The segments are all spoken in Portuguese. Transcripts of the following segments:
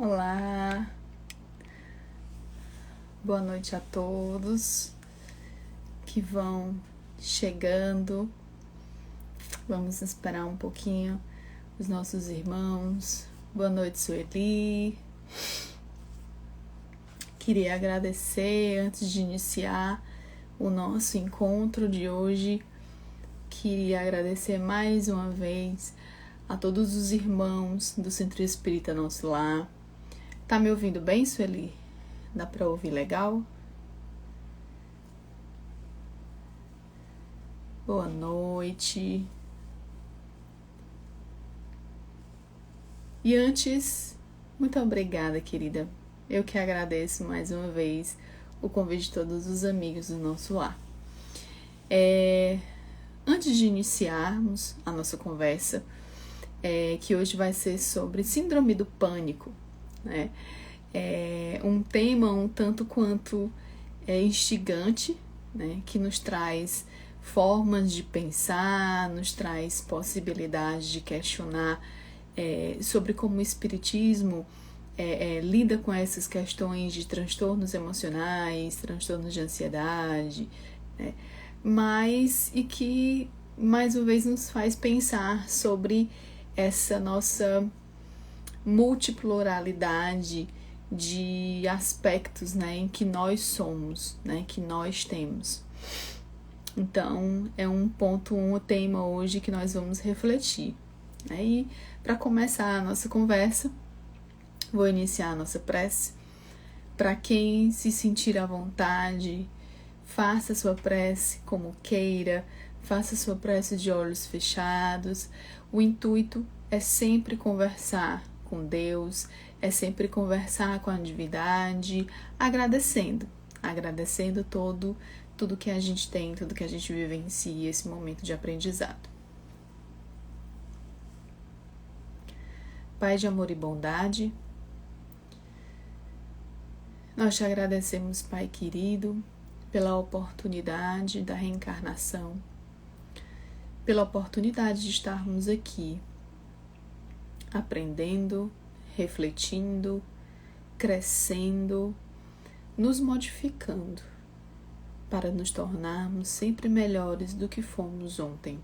Olá, boa noite a todos que vão chegando. Vamos esperar um pouquinho os nossos irmãos. Boa noite, Sueli. Queria agradecer antes de iniciar o nosso encontro de hoje. Queria agradecer mais uma vez a todos os irmãos do Centro Espírita Nosso Lar. Tá me ouvindo bem, Sueli? Dá para ouvir legal? Boa noite. E antes, muito obrigada, querida. Eu que agradeço mais uma vez o convite de todos os amigos do nosso lar. Antes de iniciarmos a nossa conversa, que hoje vai ser sobre síndrome do pânico, né? É um tema um tanto quanto instigante, né? Que nos traz formas de pensar, nos traz possibilidades de questionar sobre como o espiritismo lida com essas questões de transtornos emocionais, transtornos de ansiedade, né? E que mais uma vez nos faz pensar sobre essa nossa multipluralidade de aspectos, né, em que nós somos, né, que nós temos. Então, é um tema hoje que nós vamos refletir, né? E para começar a nossa conversa, vou iniciar a nossa prece. Para quem se sentir à vontade, faça sua prece como queira, faça sua prece de olhos fechados. O intuito é sempre conversar com Deus, é sempre conversar com a divindade, agradecendo tudo que a gente tem, tudo que a gente vivencia, esse momento de aprendizado. Pai de amor e bondade, nós te agradecemos, Pai querido, pela oportunidade da reencarnação, pela oportunidade de estarmos aqui, aprendendo, refletindo, crescendo, nos modificando, para nos tornarmos sempre melhores do que fomos ontem.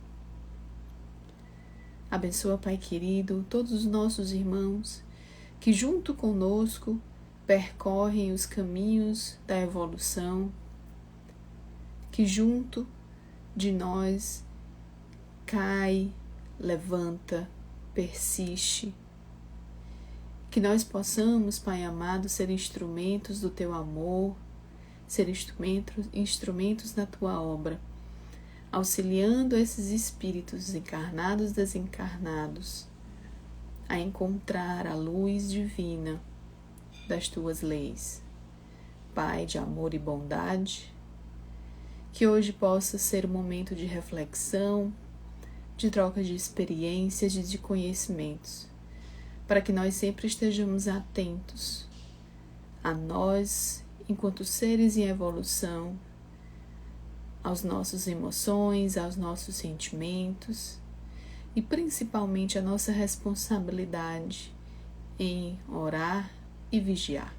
Abençoa, Pai querido, todos os nossos irmãos que junto conosco percorrem os caminhos da evolução, que junto de nós cai, levanta, persiste, que nós possamos, Pai amado, ser instrumentos do Teu amor, ser instrumentos da Tua obra, auxiliando esses espíritos encarnados e desencarnados a encontrar a luz divina das Tuas leis. Pai de amor e bondade, que hoje possa ser um momento de reflexão, de troca de experiências e de conhecimentos, para que nós sempre estejamos atentos a nós, enquanto seres em evolução, às nossas emoções, aos nossos sentimentos e principalmente a nossa responsabilidade em orar e vigiar.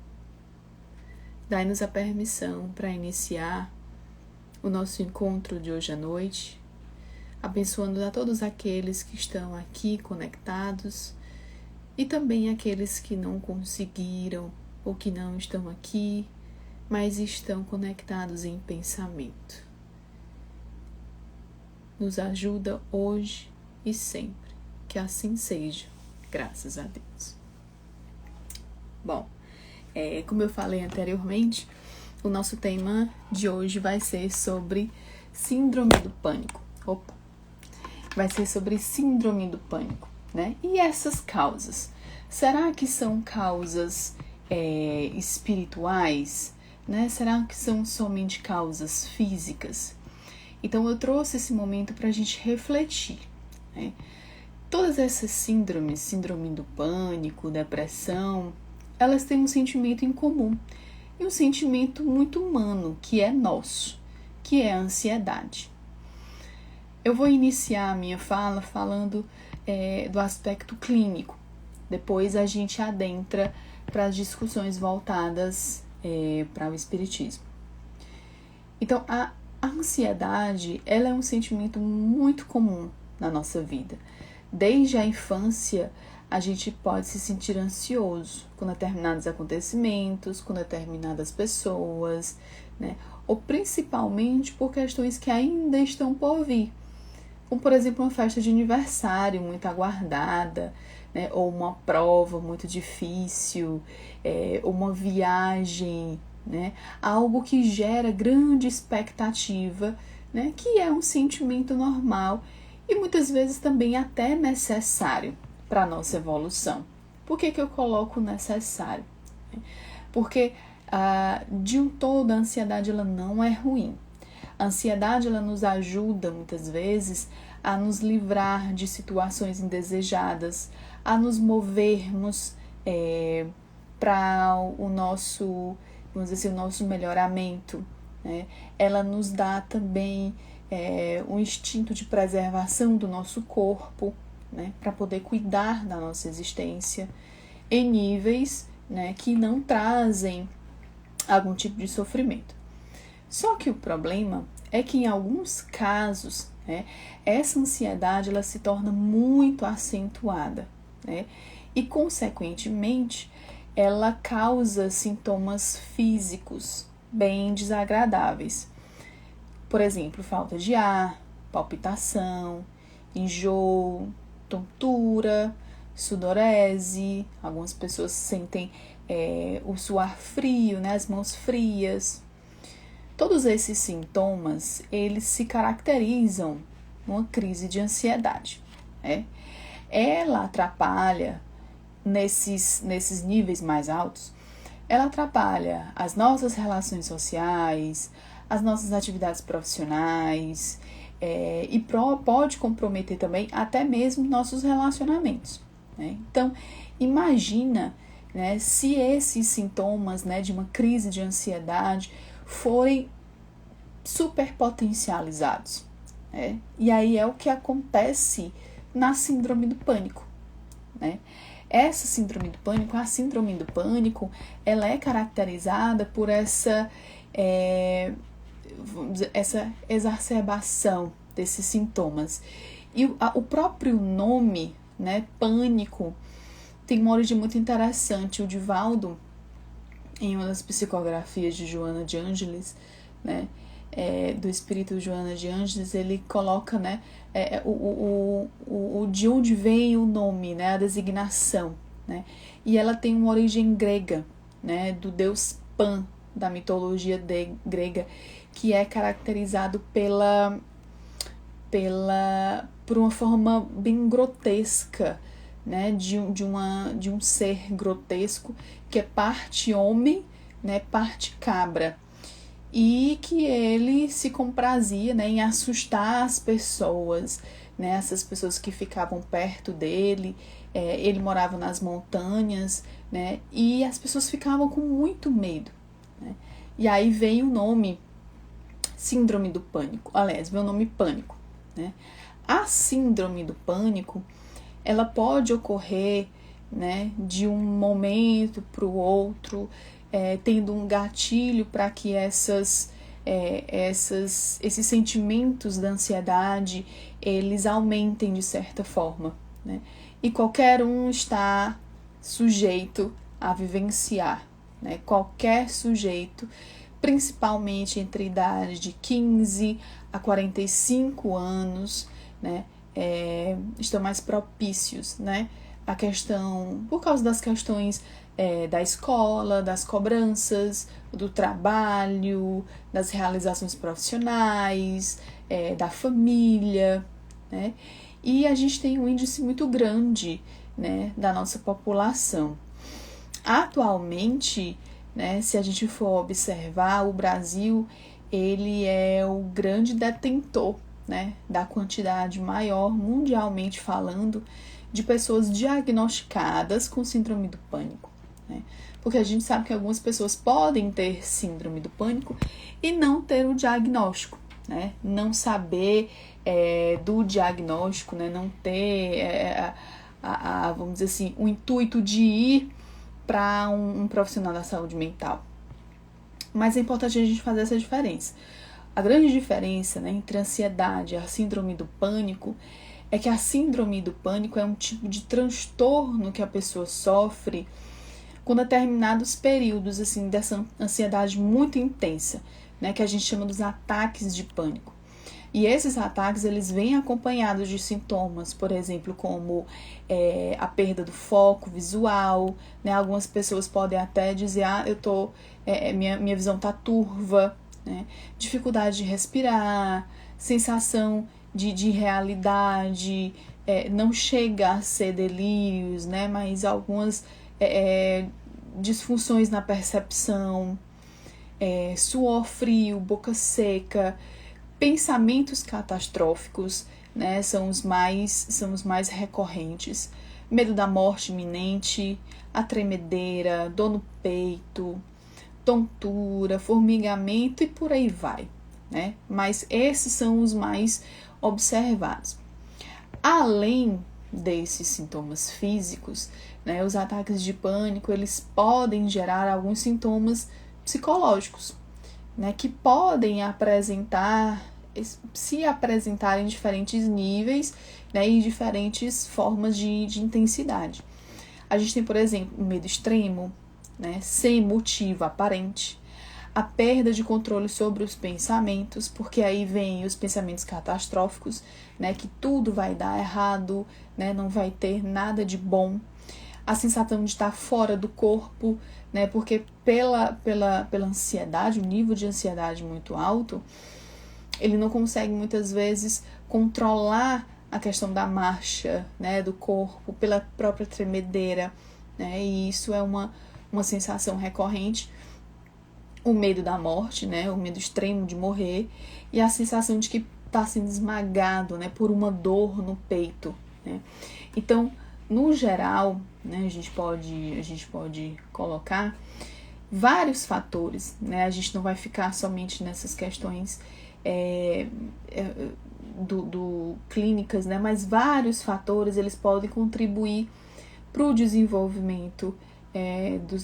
Dai-nos a permissão para iniciar o nosso encontro de hoje à noite, abençoando a todos aqueles que estão aqui conectados e também aqueles que não conseguiram ou que não estão aqui, mas estão conectados em pensamento. Nos ajuda hoje e sempre, que assim seja, graças a Deus. Bom, como eu falei anteriormente, o nosso tema de hoje vai ser sobre síndrome do pânico. Vai ser sobre síndrome do pânico, né? E essas causas? Será que são causas espirituais, né? Será que são somente causas físicas? Então eu trouxe esse momento para a gente refletir, né? Todas essas síndromes, síndrome do pânico, depressão, elas têm um sentimento em comum e um sentimento muito humano que é nosso, que é a ansiedade. Eu vou iniciar a minha fala falando do aspecto clínico. Depois a gente adentra para as discussões voltadas para o espiritismo. Então, a ansiedade, ela é um sentimento muito comum na nossa vida. Desde a infância, a gente pode se sentir ansioso com determinados acontecimentos, com determinadas pessoas, né? Ou principalmente por questões que ainda estão por vir. Como, por exemplo, uma festa de aniversário muito aguardada, né? Ou uma prova muito difícil, ou uma viagem, né? Algo que gera grande expectativa, né? Que é um sentimento normal e muitas vezes também até necessário para a nossa evolução. Por que eu coloco necessário? Porque, de um todo, a ansiedade ela não é ruim. A ansiedade ela nos ajuda, muitas vezes, a nos livrar de situações indesejadas, a nos movermos para o nosso, vamos dizer assim, o nosso melhoramento, né? Ela nos dá também um instinto de preservação do nosso corpo, né? Para poder cuidar da nossa existência em níveis, né, que não trazem algum tipo de sofrimento. Só que o problema é que em alguns casos, né, essa ansiedade ela se torna muito acentuada, né, e consequentemente ela causa sintomas físicos bem desagradáveis. Por exemplo, falta de ar, palpitação, enjoo, tontura, sudorese. Algumas pessoas sentem o suar frio, né, as mãos frias. Todos esses sintomas, eles se caracterizam numa crise de ansiedade, né? Ela atrapalha, nesses níveis mais altos, ela atrapalha as nossas relações sociais, as nossas atividades profissionais, e pode comprometer também até mesmo nossos relacionamentos, né? Então, imagina, né, se esses sintomas, né, de uma crise de ansiedade forem superpotencializados, né? E aí é o que acontece na síndrome do pânico, né? Essa síndrome do pânico, a síndrome do pânico, ela é caracterizada por essa exacerbação desses sintomas. E o próprio nome, né, pânico, tem uma origem muito interessante. O Divaldo, em uma das psicografias de Joana de Ângeles, né, do espírito Joana de Ângeles, ele coloca, né, de onde vem o nome, né, a designação, né, e ela tem uma origem grega, né, do deus Pan, da mitologia grega, que é caracterizado por uma forma bem grotesca, né, de um ser grotesco que é parte homem, né, parte cabra, e que ele se comprazia, né, em assustar as pessoas, né, essas pessoas que ficavam perto dele. Ele morava nas montanhas, né, e as pessoas ficavam com muito medo, né? E aí vem o nome síndrome do pânico, aliás, vem o nome pânico, né? A síndrome do pânico, ela pode ocorrer, né, de um momento para o outro, tendo um gatilho para que esses sentimentos da ansiedade, eles aumentem de certa forma, né? E qualquer um está sujeito a vivenciar, né? Qualquer sujeito, principalmente entre a idade de 15 a 45 anos, né, estão mais propícios, né, a questão, por causa das questões da escola, das cobranças, do trabalho, das realizações profissionais, da família, né, e a gente tem um índice muito grande, né, da nossa população. Atualmente, né, se a gente for observar, o Brasil, ele é o grande detentor, né, da quantidade maior, mundialmente falando, de pessoas diagnosticadas com síndrome do pânico, né? Porque a gente sabe que algumas pessoas podem ter síndrome do pânico e não ter o diagnóstico, né? Não saber do diagnóstico, né? Não ter, vamos dizer assim, o intuito de ir para um profissional da saúde mental. Mas é importante a gente fazer essa diferença. A grande diferença, né, entre a ansiedade e a síndrome do pânico é que a síndrome do pânico é um tipo de transtorno que a pessoa sofre com determinados períodos assim, dessa ansiedade muito intensa, né, que a gente chama dos ataques de pânico. E esses ataques, eles vêm acompanhados de sintomas, por exemplo, como a perda do foco visual, né? Algumas pessoas podem até dizer, minha visão está turva, né? Dificuldade de respirar, sensação de irrealidade, não chega a ser delírios, né? Mas algumas disfunções na percepção, suor frio, boca seca, pensamentos catastróficos, né, são os mais recorrentes. Medo da morte iminente, a tremedeira, dor no peito, tontura, formigamento e por aí vai, né? Mas esses são os mais observados. Além desses sintomas físicos, né, os ataques de pânico, eles podem gerar alguns sintomas psicológicos, né, que podem se apresentar em diferentes níveis, né, e diferentes formas de intensidade. A gente tem, por exemplo, o medo extremo, né, sem motivo aparente, a perda de controle sobre os pensamentos, porque aí vem os pensamentos catastróficos, né, que tudo vai dar errado, né, não vai ter nada de bom. A sensação de estar fora do corpo, né, porque pela ansiedade, o nível de ansiedade muito alto, ele não consegue muitas vezes controlar a questão da marcha, né, do corpo, pela própria tremedeira, né, e isso é uma sensação recorrente. O medo da morte, né, o medo extremo de morrer, e a sensação de que está sendo esmagado, né, por uma dor no peito, né. Então, no geral, né, a gente pode colocar vários fatores, né? A gente não vai ficar somente nessas questões clínicas, né? Mas vários fatores eles podem contribuir para o desenvolvimento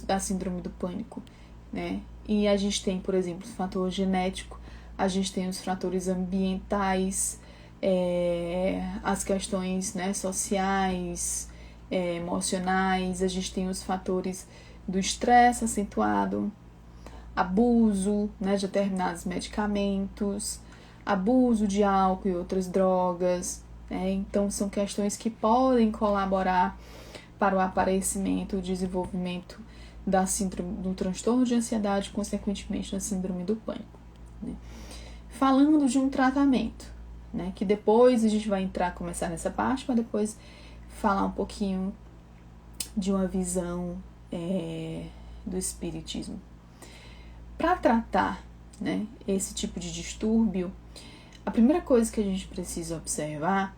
da síndrome do pânico, né? E a gente tem, por exemplo, o fator genético, a gente tem os fatores ambientais, as questões, né, sociais, emocionais, a gente tem os fatores do estresse acentuado, abuso, né, de determinados medicamentos, abuso de álcool e outras drogas, né? Então são questões que podem colaborar para o aparecimento e o desenvolvimento da síndrome, do transtorno de ansiedade, consequentemente da síndrome do pânico, né? Falando de um tratamento, né, que depois a gente vai começar nessa parte, para depois falar um pouquinho de uma visão do espiritismo. Para tratar, né, esse tipo de distúrbio, a primeira coisa que a gente precisa observar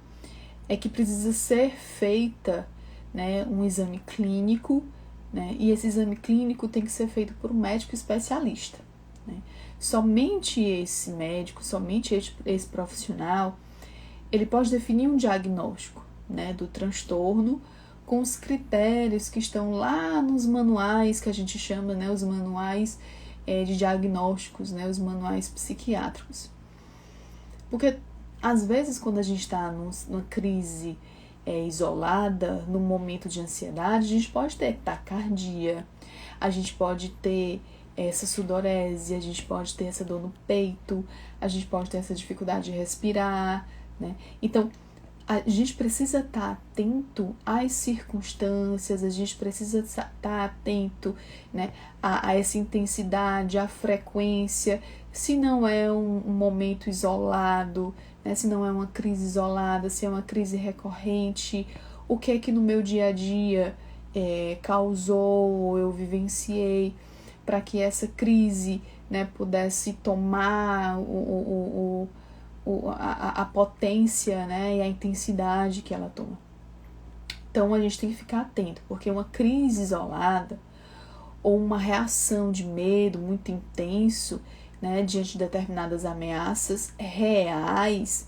é que precisa ser feita, né, um exame clínico, né, e esse exame clínico tem que ser feito por um médico especialista, né. Somente esse médico, somente esse profissional, ele pode definir um diagnóstico, né, do transtorno com os critérios que estão lá nos manuais que a gente chama, né, os manuais de diagnósticos, né, os manuais psiquiátricos. Porque às vezes quando a gente está numa crise isolada, num momento de ansiedade, a gente pode ter taquicardia, a gente pode ter essa sudorese, a gente pode ter essa dor no peito, a gente pode ter essa dificuldade de respirar, né? Então, a gente precisa estar atento às circunstâncias, a gente precisa estar atento, né, a essa intensidade, à frequência, se não é um momento isolado, né, se não é uma crise isolada, se é uma crise recorrente, o que é que no meu dia a dia causou, eu vivenciei, para que essa crise, né, pudesse tomar a potência, né, e a intensidade que ela toma. Então a gente tem que ficar atento, porque uma crise isolada ou uma reação de medo muito intenso, né, diante de determinadas ameaças reais,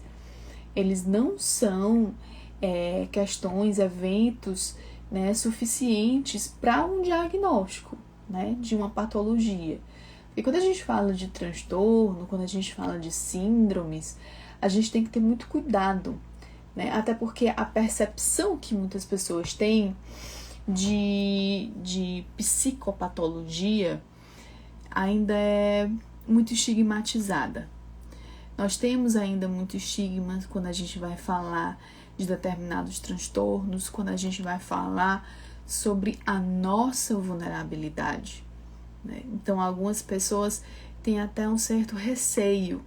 eles não são questões, eventos né, suficientes para um diagnóstico, né, de uma patologia. E quando a gente fala de transtorno, quando a gente fala de síndromes, a gente tem que ter muito cuidado, né? Até porque a percepção que muitas pessoas têm de psicopatologia ainda é muito estigmatizada. Nós temos ainda muito estigma quando a gente vai falar de determinados transtornos, quando a gente vai falar sobre a nossa vulnerabilidade, né? Então, algumas pessoas têm até um certo receio,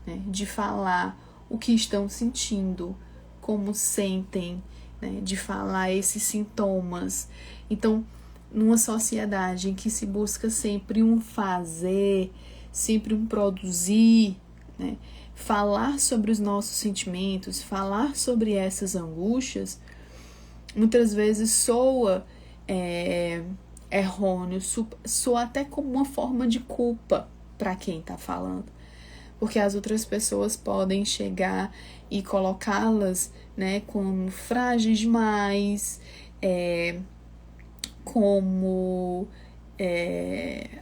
né, de falar o que estão sentindo, como sentem, né, de falar esses sintomas. Então, numa sociedade em que se busca sempre um fazer, sempre um produzir, né, falar sobre os nossos sentimentos, falar sobre essas angústias, muitas vezes soa errôneo, soa até como uma forma de culpa para quem está falando, porque as outras pessoas podem chegar e colocá-las, né, como frágeis demais, como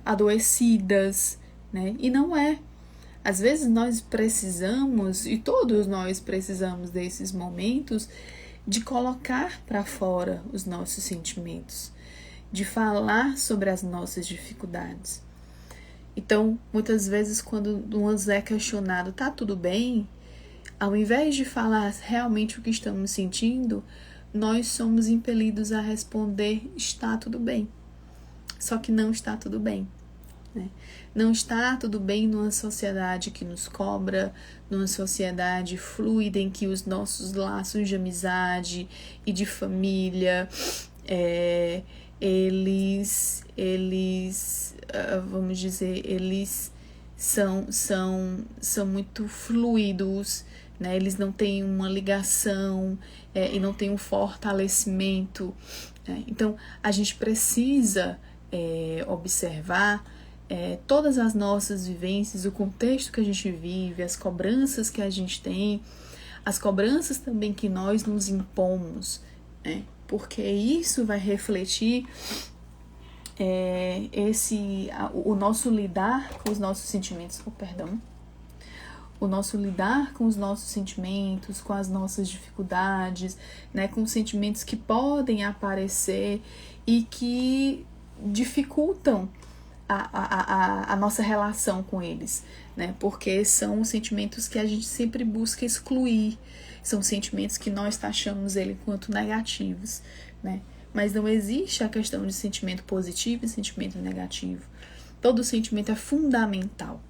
adoecidas, né, e não é. Às vezes nós precisamos, e todos nós precisamos desses momentos, de colocar para fora os nossos sentimentos, de falar sobre as nossas dificuldades. Então, muitas vezes, quando nos é questionado, tá tudo bem? Ao invés de falar realmente o que estamos sentindo, nós somos impelidos a responder, está tudo bem. Só que não está tudo bem, né? Não está tudo bem numa sociedade que nos cobra, numa sociedade fluida em que os nossos laços de amizade e de família, vamos dizer, eles são muito fluidos, né? Eles não têm uma ligação e não têm um fortalecimento, né? Então, a gente precisa observar todas as nossas vivências, o contexto que a gente vive, as cobranças que a gente tem, as cobranças também que nós nos impomos, né? Porque isso vai refletir o nosso lidar com os nossos sentimentos, o nosso lidar com os nossos sentimentos, com as nossas dificuldades, né, com os sentimentos que podem aparecer e que dificultam a nossa relação com eles, né, porque são sentimentos que a gente sempre busca excluir, são sentimentos que nós taxamos ele quanto negativos, né, mas não existe a questão de sentimento positivo e sentimento negativo. Todo sentimento é fundamental,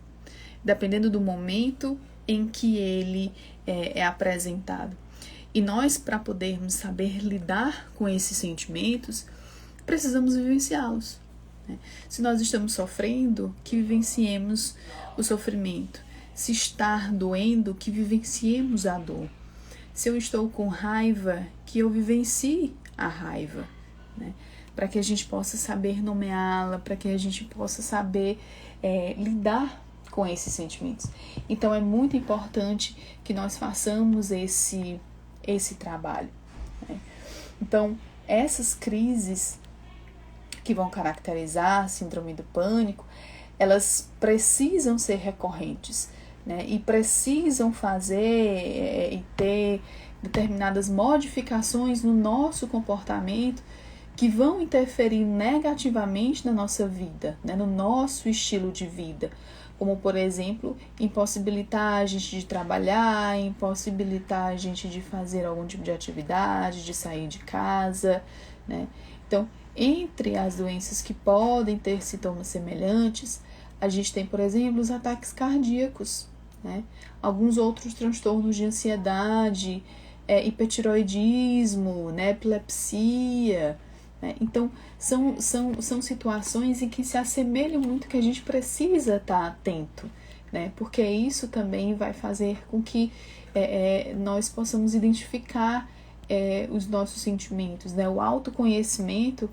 dependendo do momento em que ele é apresentado. E nós, para podermos saber lidar com esses sentimentos, precisamos vivenciá-los, né? Se nós estamos sofrendo, que vivenciemos o sofrimento. Se está doendo, que vivenciemos a dor. Se eu estou com raiva, que eu vivencie a raiva, né? Para que a gente possa saber nomeá-la, para que a gente possa saber lidar com esses sentimentos. Então, é muito importante que nós façamos esse trabalho, né? Então, essas crises que vão caracterizar a síndrome do pânico, elas precisam ser recorrentes, né? E precisam fazer e ter determinadas modificações no nosso comportamento que vão interferir negativamente na nossa vida, né? No nosso estilo de vida, como, por exemplo, impossibilitar a gente de trabalhar, impossibilitar a gente de fazer algum tipo de atividade, de sair de casa, né? Então, entre as doenças que podem ter sintomas semelhantes, a gente tem, por exemplo, os ataques cardíacos, né? Alguns outros transtornos de ansiedade, hipertiroidismo, né? Epilepsia, né? Então, são situações em que se assemelham muito, que a gente precisa estar atento, né? Porque isso também vai fazer com que nós possamos identificar os nossos sentimentos, né? O autoconhecimento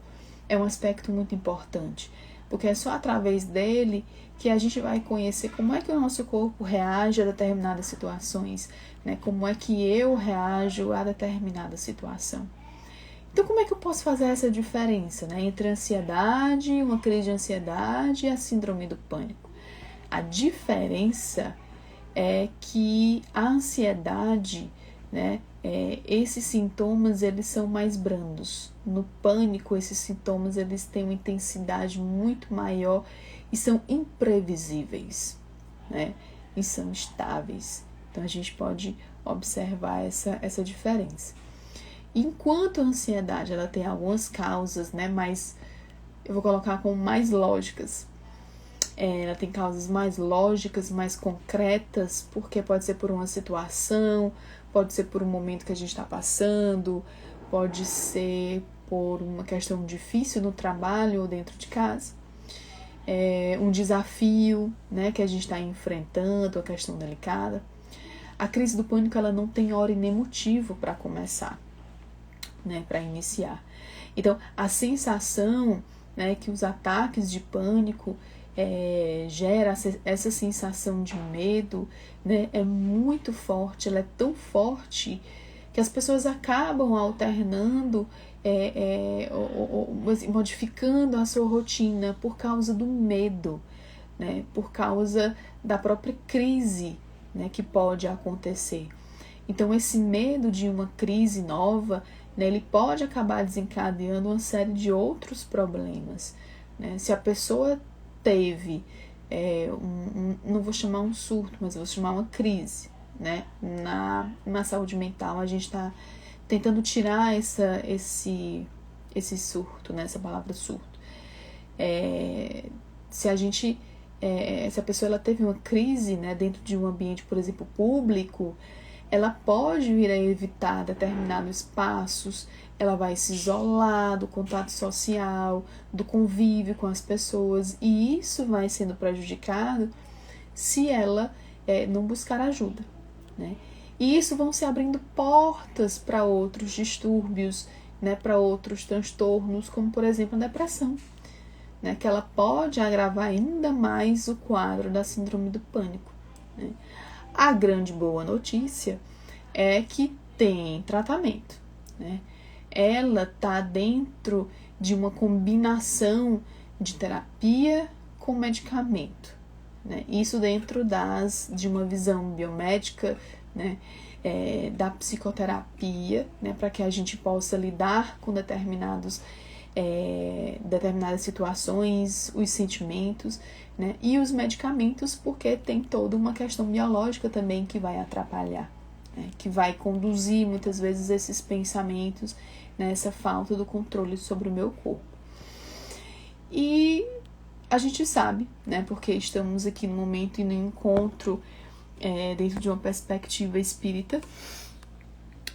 é um aspecto muito importante, porque é só através dele que a gente vai conhecer como é que o nosso corpo reage a determinadas situações, né? Como é que eu reajo a determinada situação. Então, como é que eu posso fazer essa diferença, né, entre a ansiedade, uma crise de ansiedade e a síndrome do pânico? A diferença é que a ansiedade, né, esses sintomas eles são mais brandos. No pânico, esses sintomas eles têm uma intensidade muito maior e são imprevisíveis, né, e são estáveis. Então, a gente pode observar essa diferença. Enquanto a ansiedade ela tem algumas causas, né, mas eu vou colocar como mais lógicas. Ela tem causas mais lógicas, mais concretas, porque pode ser por uma situação, pode ser por um momento que a gente está passando, pode ser por uma questão difícil no trabalho ou dentro de casa, um desafio, né, que a gente está enfrentando, uma questão delicada. A crise do pânico ela não tem hora e nem motivo para começar, né, para iniciar. Então, a sensação, né, que os ataques de pânico gera essa sensação de medo, né, é muito forte, ela é tão forte que as pessoas acabam alternando, modificando a sua rotina por causa do medo, né, por causa da própria crise, né, que pode acontecer. Então, esse medo de uma crise nova, né, ele pode acabar desencadeando uma série de outros problemas, né? Se a pessoa teve, não vou chamar um surto, mas vou chamar uma crise, né? Na saúde mental, a gente está tentando tirar esse surto, né? Essa palavra surto. Se a pessoa ela teve uma crise, né, dentro de um ambiente, por exemplo, público, ela pode vir a evitar determinados espaços, ela vai se isolar do contato social, do convívio com as pessoas, e isso vai sendo prejudicado se ela não buscar ajuda, né? E isso vão se abrindo portas para outros distúrbios, né, para outros transtornos, como por exemplo a depressão, né, que ela pode agravar ainda mais o quadro da síndrome do pânico, né? A grande boa notícia é que tem tratamento, né? Ela está dentro de uma combinação de terapia com medicamento, né? Isso dentro de uma visão biomédica, né? Da psicoterapia, né? Para que a gente possa lidar com determinadas situações, os sentimentos, né? E os medicamentos, porque tem toda uma questão biológica também que vai atrapalhar, né? Que vai conduzir muitas vezes esses pensamentos, né? Essa falta do controle sobre o meu corpo. E a gente sabe, né? Porque estamos aqui no momento e no encontro dentro de uma perspectiva espírita,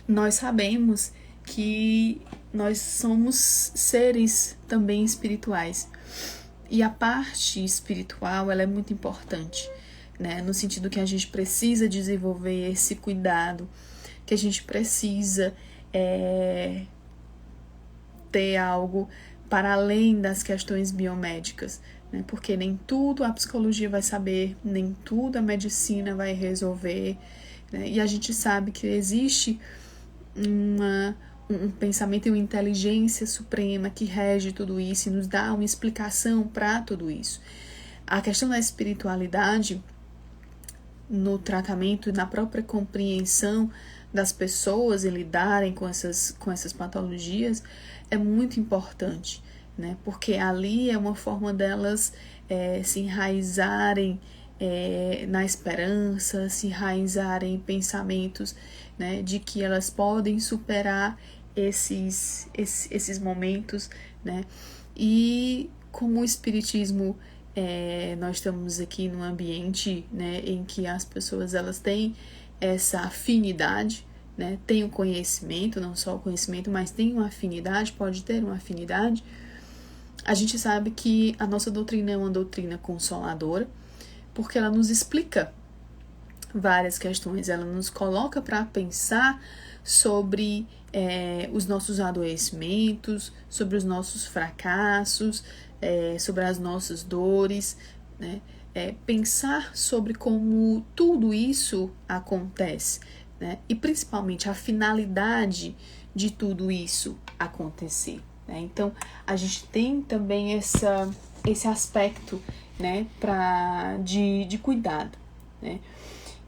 nós sabemos que nós somos seres também espirituais. E a parte espiritual, ela é muito importante, né? No sentido que a gente precisa desenvolver esse cuidado, que a gente precisa ter algo para além das questões biomédicas, né? Porque nem tudo a psicologia vai saber, nem tudo a medicina vai resolver, né? E a gente sabe que existe um pensamento e uma inteligência suprema que rege tudo isso e nos dá uma explicação para tudo isso. A questão da espiritualidade no tratamento e na própria compreensão das pessoas em lidarem com essas patologias é muito importante, né? Porque ali é uma forma delas se enraizarem na esperança, se enraizarem em pensamentos, né, de que elas podem superar esses momentos, né? E como o espiritismo, nós estamos aqui num ambiente, né, em que as pessoas elas têm essa afinidade, né? Tem o conhecimento, não só o conhecimento, mas tem uma afinidade, pode ter uma afinidade. A gente sabe que a nossa doutrina é uma doutrina consoladora, porque ela nos explica várias questões, ela nos coloca para pensar sobre os nossos adoecimentos, sobre os nossos fracassos, sobre as nossas dores, né? Pensar sobre como tudo isso acontece, né? E principalmente a finalidade de tudo isso acontecer, né? Então, a gente tem também esse aspecto, né, de cuidado, né?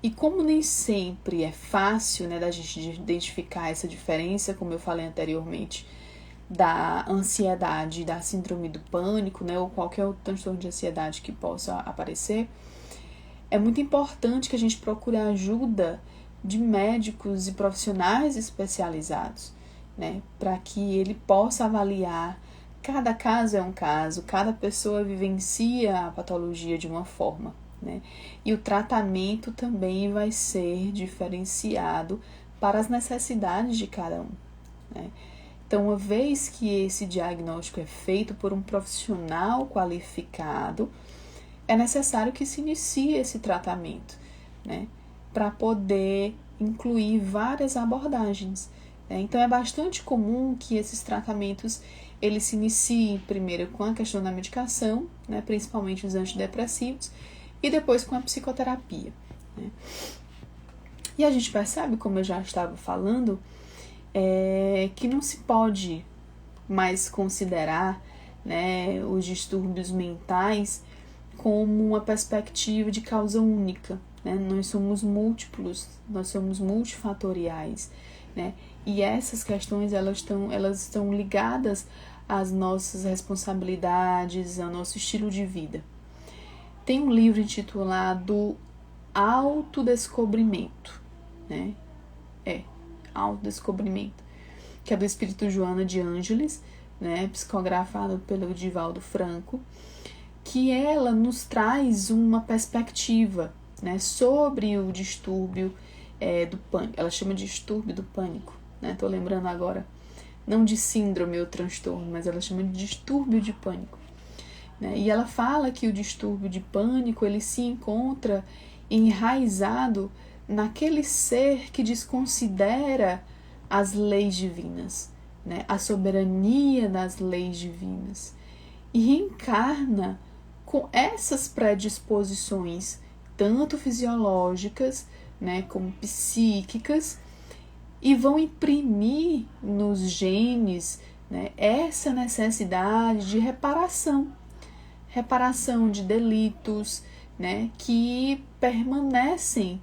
E como nem sempre é fácil, né, da gente identificar essa diferença, como eu falei anteriormente, da ansiedade, da síndrome do pânico, né, ou qualquer outro transtorno de ansiedade que possa aparecer, é muito importante que a gente procure a ajuda de médicos e profissionais especializados, né, para que ele possa avaliar. Cada caso é um caso, cada pessoa vivencia a patologia de uma forma, né, e o tratamento também vai ser diferenciado para as necessidades de cada um, né. Então, uma vez que esse diagnóstico é feito por um profissional qualificado, é necessário que se inicie esse tratamento, né, para poder incluir várias abordagens, né. Então, é bastante comum que esses tratamentos eles se iniciem primeiro com a questão da medicação, né, principalmente os antidepressivos, e depois com a psicoterapia, né. E a gente percebe, como eu já estava falando, que não se pode mais considerar, né, os distúrbios mentais como uma perspectiva de causa única, né? Nós somos múltiplos, nós somos multifatoriais, né? E essas questões elas estão ligadas às nossas responsabilidades, ao nosso estilo de vida. Tem um livro intitulado Autodescobrimento, né? Autodescobrimento, que é do espírito Joana de Ângeles, né, psicografado pelo Divaldo Franco, que ela nos traz uma perspectiva, né, sobre o distúrbio do pânico. Ela chama de distúrbio do pânico, né? Tô lembrando agora, não de síndrome ou transtorno, mas ela chama de distúrbio de pânico, né? E ela fala que o distúrbio de pânico ele se encontra enraizado naquele ser que desconsidera as leis divinas, né, a soberania das leis divinas, e reencarna com essas predisposições, tanto fisiológicas, né, como psíquicas, e vão imprimir nos genes, né, essa necessidade de reparação de delitos, né, que permanecem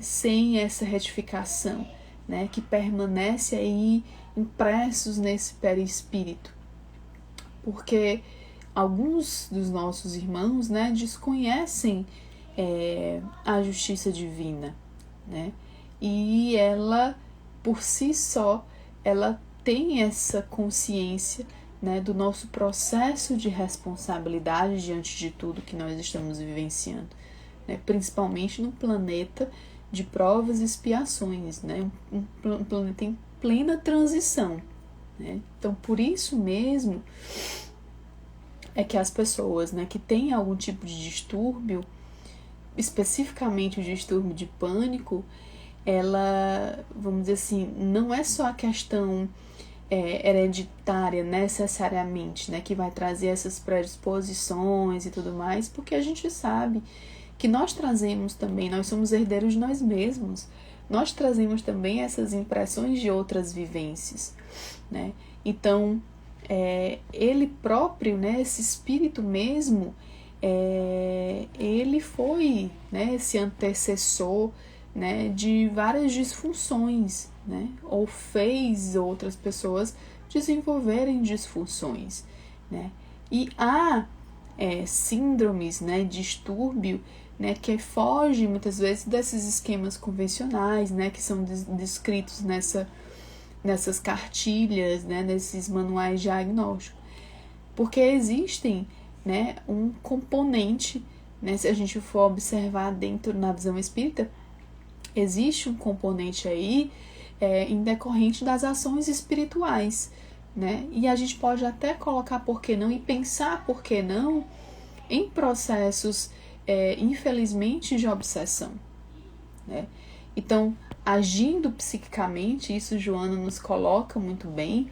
sem essa retificação, né, que permanece aí impressos nesse perispírito, porque alguns dos nossos irmãos, né, desconhecem a justiça divina, né, e ela, por si só, ela tem essa consciência, né, do nosso processo de responsabilidade diante de tudo que nós estamos vivenciando, né, principalmente no planeta de provas e expiações, né, um planeta em plena transição, né. Então, por isso mesmo é que as pessoas, né, que têm algum tipo de distúrbio, especificamente o distúrbio de pânico, ela, vamos dizer assim, não é só a questão hereditária necessariamente, né, que vai trazer essas predisposições e tudo mais, porque a gente sabe que nós trazemos também, nós somos herdeiros de nós mesmos, nós trazemos também essas impressões de outras vivências, né? Então, ele próprio, né, esse espírito mesmo, ele foi, né, esse antecessor, né, de várias disfunções, né, ou fez outras pessoas desenvolverem disfunções, né, e há síndromes, né, distúrbio, né, que fogem muitas vezes desses esquemas convencionais, né, que são descritos nessas cartilhas, né, nesses manuais diagnósticos, porque existem, né, um componente, né, se a gente for observar dentro na visão espírita, existe um componente aí em decorrente das ações espirituais, né? E a gente pode até colocar por que não e pensar por que não em processos, infelizmente, de obsessão, né? Então, agindo psiquicamente, isso Joana nos coloca muito bem,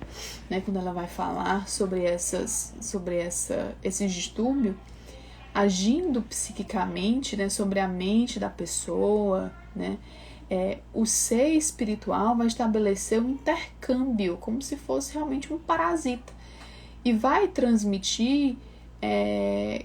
né? Quando ela vai falar sobre esse distúrbio, agindo psiquicamente, né, sobre a mente da pessoa, né, o ser espiritual vai estabelecer um intercâmbio, como se fosse realmente um parasita, e vai transmitir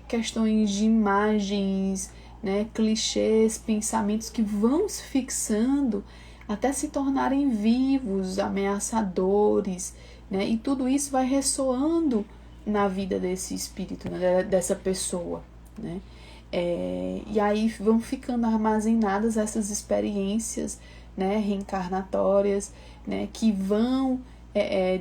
questões de imagens, né, clichês, pensamentos que vão se fixando até se tornarem vivos, ameaçadores, né, e tudo isso vai ressoando na vida desse espírito, né, dessa pessoa, né. E aí vão ficando armazenadas essas experiências, né, reencarnatórias, né, que vão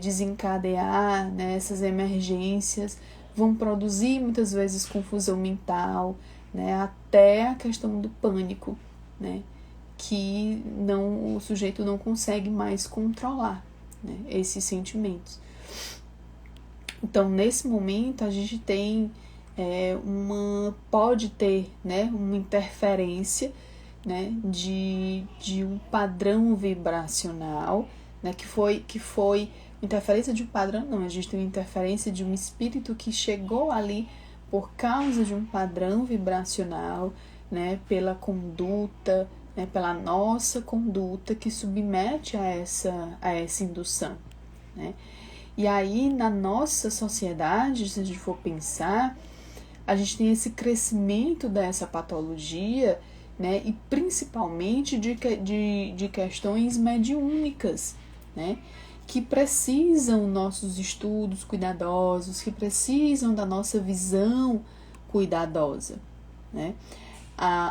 desencadear, né, essas emergências, vão produzir muitas vezes confusão mental, né, até a questão do pânico, né, que o sujeito não consegue mais controlar, né, esses sentimentos. Então, nesse momento, a gente tem pode ter, né, uma interferência, né, de um padrão vibracional, né, que foi interferência de um padrão, não, a gente tem uma interferência de um espírito que chegou ali por causa de um padrão vibracional, né, pela conduta, né, pela nossa conduta que submete a essa indução, né. E aí, na nossa sociedade, se a gente for pensar, a gente tem esse crescimento dessa patologia, né, e principalmente de questões mediúnicas, né, que precisam nossos estudos cuidadosos, que precisam da nossa visão cuidadosa, né.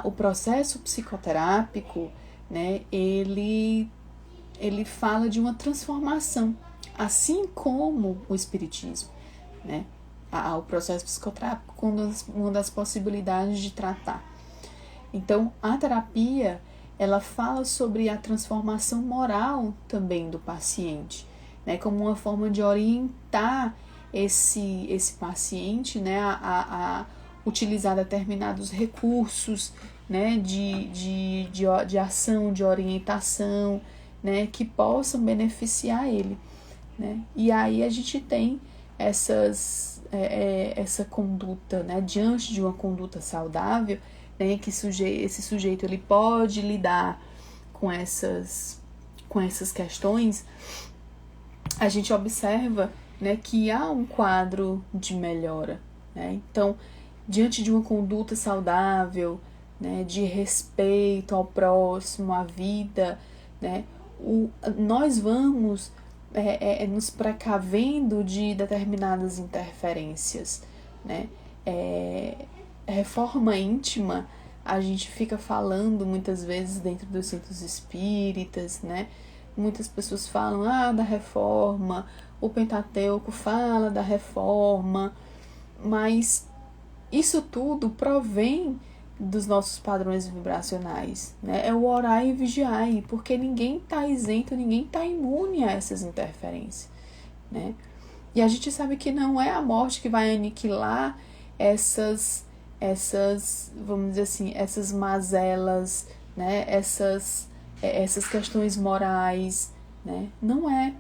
O processo psicoterápico, né, ele fala de uma transformação, assim como o espiritismo, né. O processo psicoterápico como uma das possibilidades de tratar. Então, a terapia, ela fala sobre a transformação moral também do paciente, né, como uma forma de orientar esse paciente, né, a utilizar determinados recursos, né, de ação, de orientação, né, que possam beneficiar ele, né. E aí a gente tem essa conduta, né, diante de uma conduta saudável, né, que esse sujeito ele pode lidar com essas questões. A gente observa, né, que há um quadro de melhora, né. Então, diante de uma conduta saudável, né, de respeito ao próximo, à vida, né, nós vamos nos precavendo de determinadas interferências, né. Reforma íntima, a gente fica falando muitas vezes dentro dos centros espíritas, né. Muitas pessoas falam da reforma, o Pentateuco fala da reforma, mas isso tudo provém dos nossos padrões vibracionais, né? É o orar e vigiar, porque ninguém está isento, ninguém está imune a essas interferências, né? E a gente sabe que não é a morte que vai aniquilar essas vamos dizer assim, essas mazelas, né? Essas questões morais, né? Não é.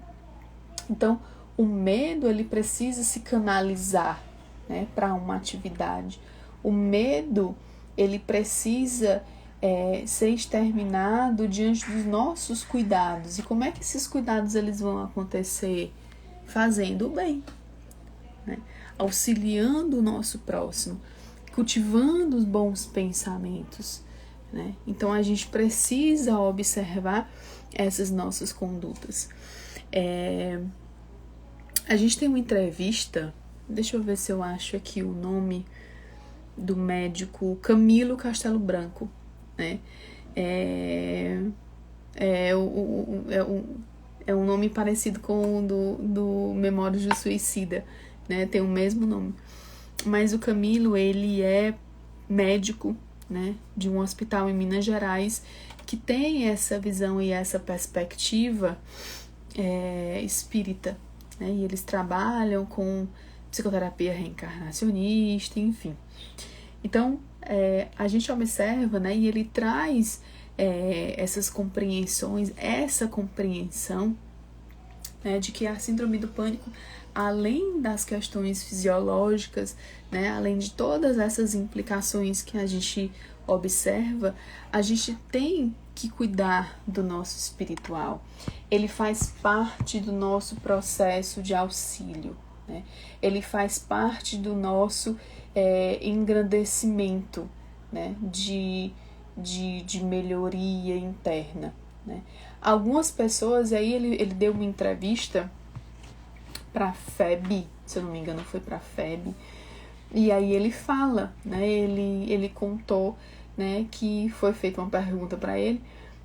Então, o medo, ele precisa se canalizar, né, para uma atividade. O medo, ele precisa ser exterminado diante dos nossos cuidados. E como é que esses cuidados eles vão acontecer? Fazendo o bem, né? Auxiliando o nosso próximo, cultivando os bons pensamentos, né? Então a gente precisa observar essas nossas condutas. A gente tem uma entrevista, deixa eu ver se eu acho aqui o nome do médico Camilo Castelo Branco, né? É um nome parecido com o do Memórias do Suicida, né? Tem o mesmo nome. Mas o Camilo, ele é médico, né, de um hospital em Minas Gerais, que tem essa visão e essa perspectiva espírita, né? E eles trabalham com psicoterapia reencarnacionista, enfim. Então, a gente observa, né, e ele traz essas compreensões, essa compreensão, né, de que a síndrome do pânico, além das questões fisiológicas, né, além de todas essas implicações que a gente observa, a gente tem que cuidar do nosso espiritual, ele faz parte do nosso processo de auxílio, né? Ele faz parte do nosso engrandecimento, né? de melhoria interna, né? Algumas pessoas, aí ele deu uma entrevista para a FEB, se eu não me engano foi para a FEB, e aí ele fala, né? Ele contou, né, que foi feita uma pergunta para ele,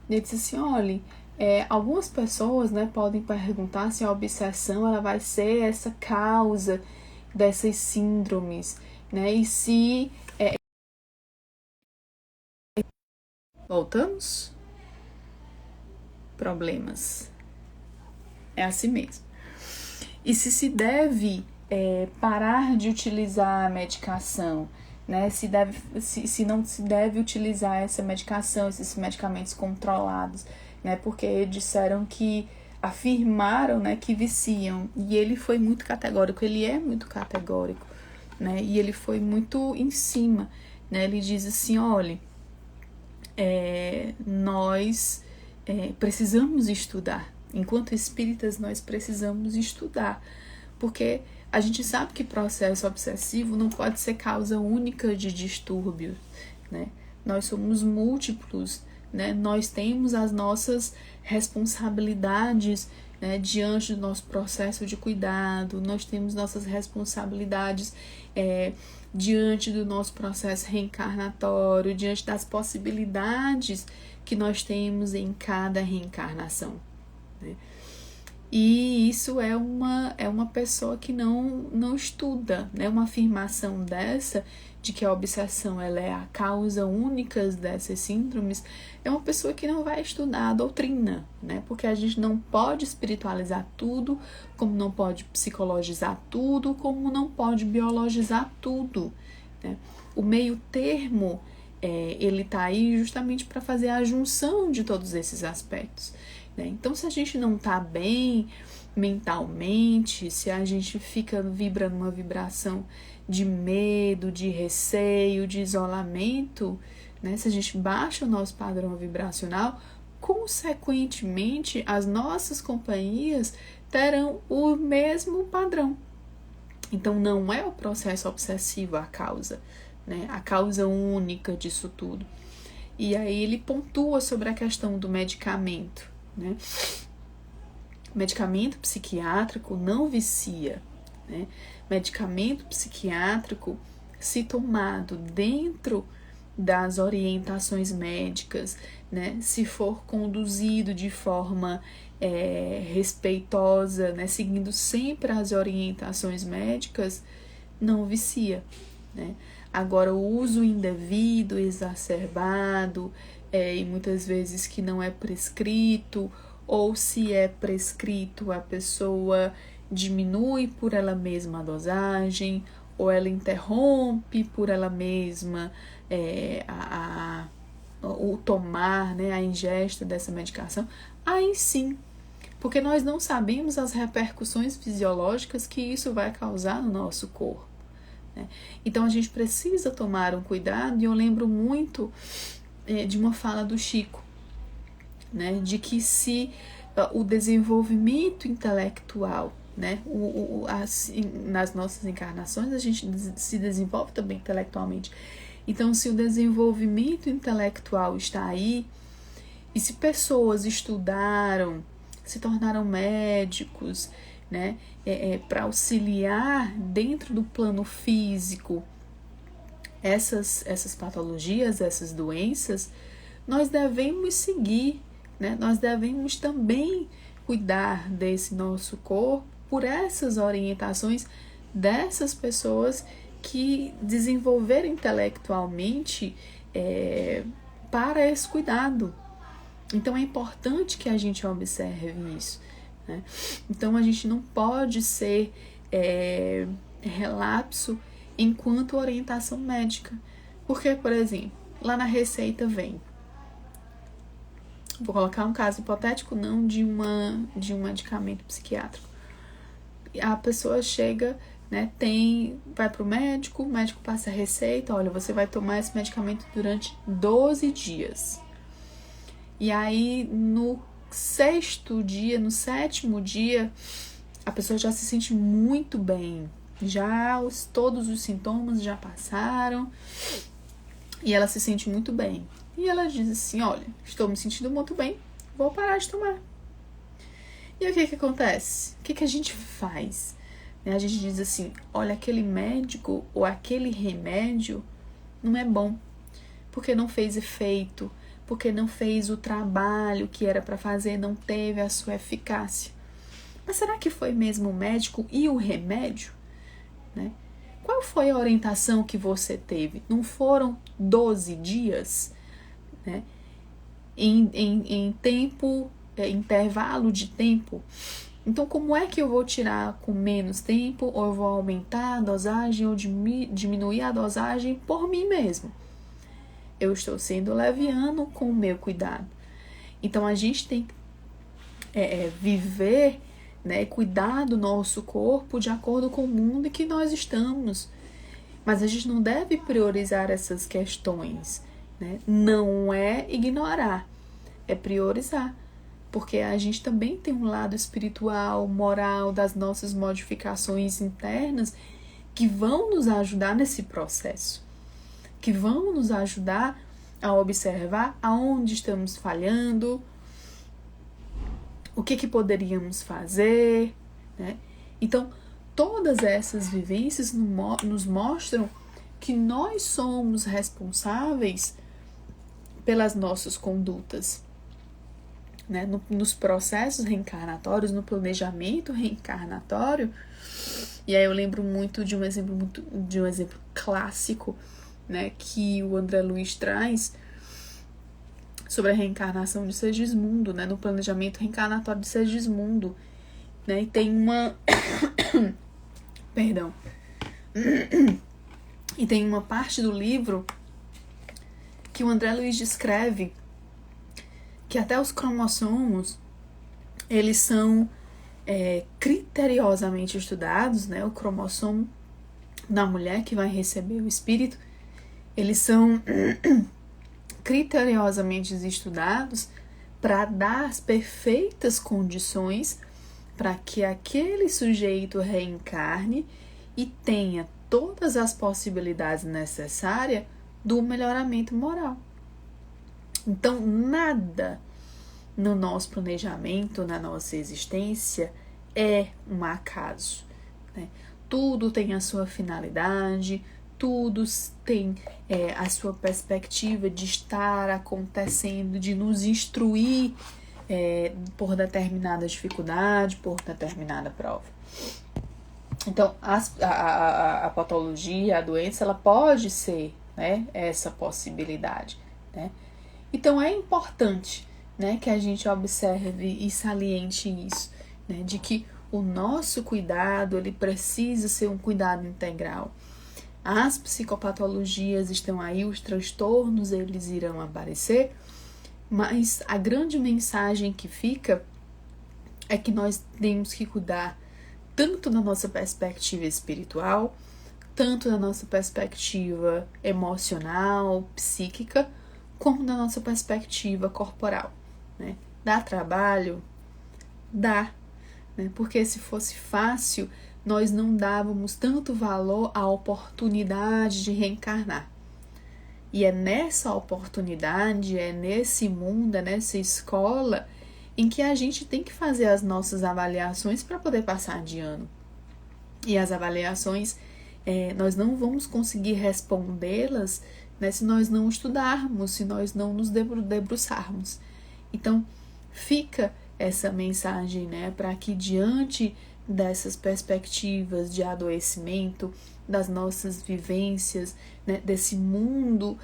e ele disse assim, olha, algumas pessoas, né, podem perguntar se a obsessão ela vai ser essa causa dessas síndromes, né, e se... Voltamos? Problemas. É assim mesmo. E se deve parar de utilizar a medicação, né? Se não se deve utilizar essa medicação, esses medicamentos controlados, né? Porque disseram que afirmaram, né, que viciam. E ele foi muito categórico, ele é muito categórico, né? E ele foi muito em cima, né? Ele diz assim, olha, nós precisamos estudar. Enquanto espíritas, nós precisamos estudar, porque a gente sabe que processo obsessivo não pode ser causa única de distúrbio, né? Nós somos múltiplos, né? Nós temos as nossas responsabilidades, né, diante do nosso processo de cuidado, nós temos nossas responsabilidades diante do nosso processo reencarnatório, diante das possibilidades que nós temos em cada reencarnação, né? E isso é uma pessoa que não estuda, né? Uma afirmação dessa, de que a obsessão ela é a causa única dessas síndromes, é uma pessoa que não vai estudar a doutrina, né? Porque a gente não pode espiritualizar tudo, como não pode psicologizar tudo, como não pode biologizar tudo, né? O meio termo, ele tá aí justamente para fazer a junção de todos esses aspectos, né? Então, se a gente não tá bem mentalmente, se a gente fica vibrando uma vibração de medo, de receio, de isolamento, né? Se a gente baixa o nosso padrão vibracional, consequentemente, as nossas companhias terão o mesmo padrão. Então, não é o processo obsessivo a causa, né? A causa única disso tudo. E aí ele pontua sobre a questão do medicamento, né? Medicamento psiquiátrico não vicia, né? Medicamento psiquiátrico, se tomado dentro das orientações médicas, né? Se for conduzido de forma respeitosa, né? Seguindo sempre as orientações médicas, não vicia, né? Agora, o uso indevido, exacerbado, e muitas vezes que não é prescrito, ou se é prescrito, a pessoa diminui por ela mesma a dosagem, ou ela interrompe por ela mesma o tomar, né, a ingesta dessa medicação, aí sim, porque nós não sabemos as repercussões fisiológicas que isso vai causar no nosso corpo, né? Então a gente precisa tomar um cuidado, e eu lembro muito de uma fala do Chico, né, de que se o desenvolvimento intelectual, né, nas nossas encarnações a gente se desenvolve também intelectualmente. Então, se o desenvolvimento intelectual está aí, e se pessoas estudaram, se tornaram médicos, né, para auxiliar dentro do plano físico essas patologias, essas doenças, nós devemos seguir, né? Nós devemos também cuidar desse nosso corpo por essas orientações dessas pessoas que desenvolveram intelectualmente para esse cuidado. Então é importante que a gente observe isso, né? Então a gente não pode ser relapso enquanto orientação médica. Porque, por exemplo, lá na receita vem, vou colocar um caso hipotético, não de um medicamento psiquiátrico. A pessoa chega, né, vai pro médico, o médico passa a receita, olha, você vai tomar esse medicamento durante 12 dias. E aí, no 6º dia, no 7º dia, a pessoa já se sente muito bem. Todos os sintomas já passaram e ela se sente muito bem. E ela diz assim, olha, estou me sentindo muito bem, vou parar de tomar. E aí, o que acontece? O que a gente faz? A gente diz assim, olha, aquele médico ou aquele remédio não é bom, porque não fez efeito, porque não fez o trabalho que era para fazer, não teve a sua eficácia. Mas será que foi mesmo o médico e o remédio? Né? Qual foi a orientação que você teve? Não foram 12 dias? Né? Em tempo, intervalo de tempo. Então, como é que eu vou tirar com menos tempo, ou eu vou aumentar a dosagem, ou diminuir a dosagem por mim mesmo? Eu estou sendo leviano com o meu cuidado. Então, a gente tem que viver, né, cuidar do nosso corpo de acordo com o mundo em que nós estamos. Mas a gente não deve priorizar essas questões. Né? Não é ignorar, é priorizar. Porque a gente também tem um lado espiritual, moral, das nossas modificações internas que vão nos ajudar nesse processo, que vão nos ajudar a observar aonde estamos falhando, o que poderíamos fazer, né? Então, todas essas vivências nos mostram que nós somos responsáveis pelas nossas condutas. Né, nos processos reencarnatórios, no planejamento reencarnatório. E aí eu lembro muito de um exemplo clássico, né, que o André Luiz traz sobre a reencarnação de Segismundo, né, no planejamento reencarnatório de Segismundo, né, e tem uma perdão, e tem uma parte do livro que o André Luiz descreve que até os cromossomos, eles são criteriosamente estudados, né? O cromossomo da mulher que vai receber o espírito, eles são criteriosamente estudados para dar as perfeitas condições para que aquele sujeito reencarne e tenha todas as possibilidades necessárias do melhoramento moral. Então, nada no nosso planejamento, na nossa existência, é um acaso. Né? Tudo tem a sua finalidade, tudo tem a sua perspectiva de estar acontecendo, de nos instruir por determinada dificuldade, por determinada prova. Então, a patologia, a doença, ela pode ser, né, essa possibilidade, né? Então, é importante, né, que a gente observe e saliente isso, né, de que o nosso cuidado, ele precisa ser um cuidado integral. As psicopatologias estão aí, os transtornos, eles irão aparecer, mas a grande mensagem que fica é que nós temos que cuidar tanto da nossa perspectiva espiritual, tanto da nossa perspectiva emocional, psíquica, como da nossa perspectiva corporal, né? Dá trabalho? Dá, né? Porque se fosse fácil, nós não dávamos tanto valor à oportunidade de reencarnar. E é nessa oportunidade, é nesse mundo, é nessa escola em que a gente tem que fazer as nossas avaliações para poder passar de ano. E as avaliações, nós não vamos conseguir respondê-las, né, se nós não estudarmos, se nós não nos debruçarmos. Então, fica essa mensagem, né, para que diante dessas perspectivas de adoecimento, das nossas vivências, né, desse mundo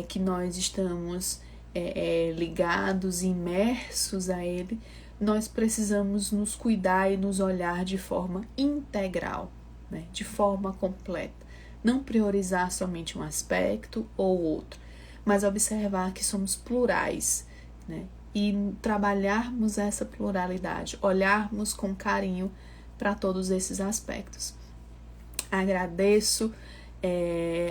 que nós estamos ligados, imersos a ele, nós precisamos nos cuidar e nos olhar de forma integral, né, de forma completa. Não priorizar somente um aspecto ou outro, mas observar que somos plurais, né, e trabalharmos essa pluralidade, olharmos com carinho para todos esses aspectos. Agradeço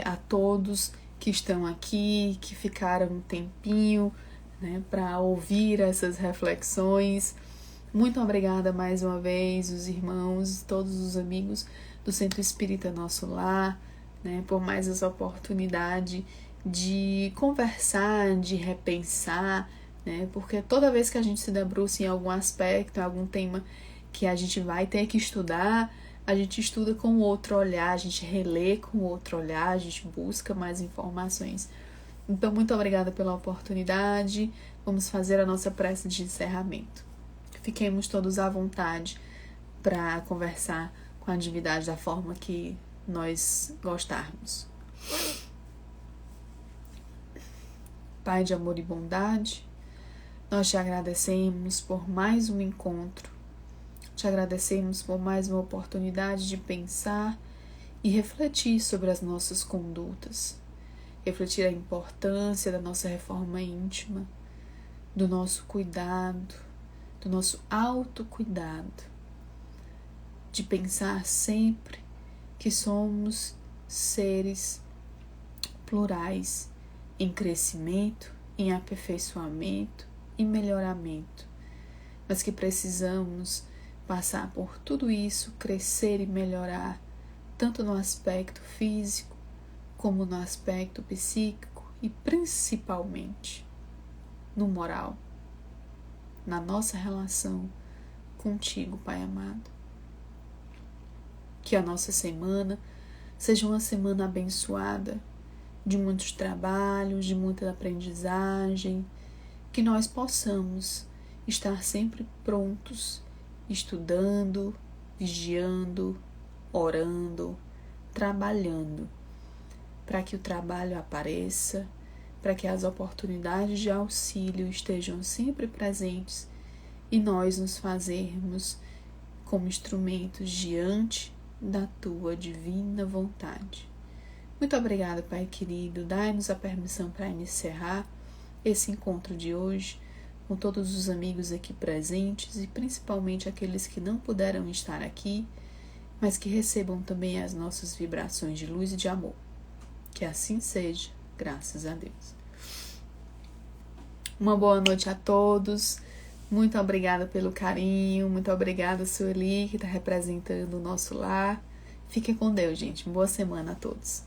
a todos que estão aqui, que ficaram um tempinho né, para ouvir essas reflexões. Muito obrigada mais uma vez, os irmãos, todos os amigos do Centro Espírita Nosso Lar, né, por mais essa oportunidade de conversar, de repensar, né, porque toda vez que a gente se debruça em algum aspecto, em algum tema que a gente vai ter que estudar, a gente estuda com outro olhar, a gente relê com outro olhar, a gente busca mais informações. Então, muito obrigada pela oportunidade. Vamos fazer a nossa prece de encerramento. Fiquemos todos à vontade para conversar com a divindade da forma que nós gostarmos. Pai de amor e bondade, nós te agradecemos por mais um encontro. Te agradecemos por mais uma oportunidade de pensar e refletir sobre as nossas condutas. Refletir a importância da nossa reforma íntima, do nosso cuidado, do nosso autocuidado, de pensar sempre que somos seres plurais em crescimento, em aperfeiçoamento e melhoramento, mas que precisamos passar por tudo isso, crescer e melhorar, tanto no aspecto físico, como no aspecto psíquico e principalmente no moral, na nossa relação contigo, Pai amado. Que a nossa semana seja uma semana abençoada, de muitos trabalhos, de muita aprendizagem, que nós possamos estar sempre prontos, estudando, vigiando, orando, trabalhando, para que o trabalho apareça, para que as oportunidades de auxílio estejam sempre presentes e nós nos fazermos como instrumentos diante da tua divina vontade. Muito obrigada, Pai querido. Dai-nos a permissão para encerrar esse encontro de hoje com todos os amigos aqui presentes e principalmente aqueles que não puderam estar aqui, mas que recebam também as nossas vibrações de luz e de amor. Que assim seja, graças a Deus. Uma boa noite a todos. Muito obrigada pelo carinho. Muito obrigada, Sueli, que está representando o nosso lar. Fiquem com Deus, gente. Boa semana a todos.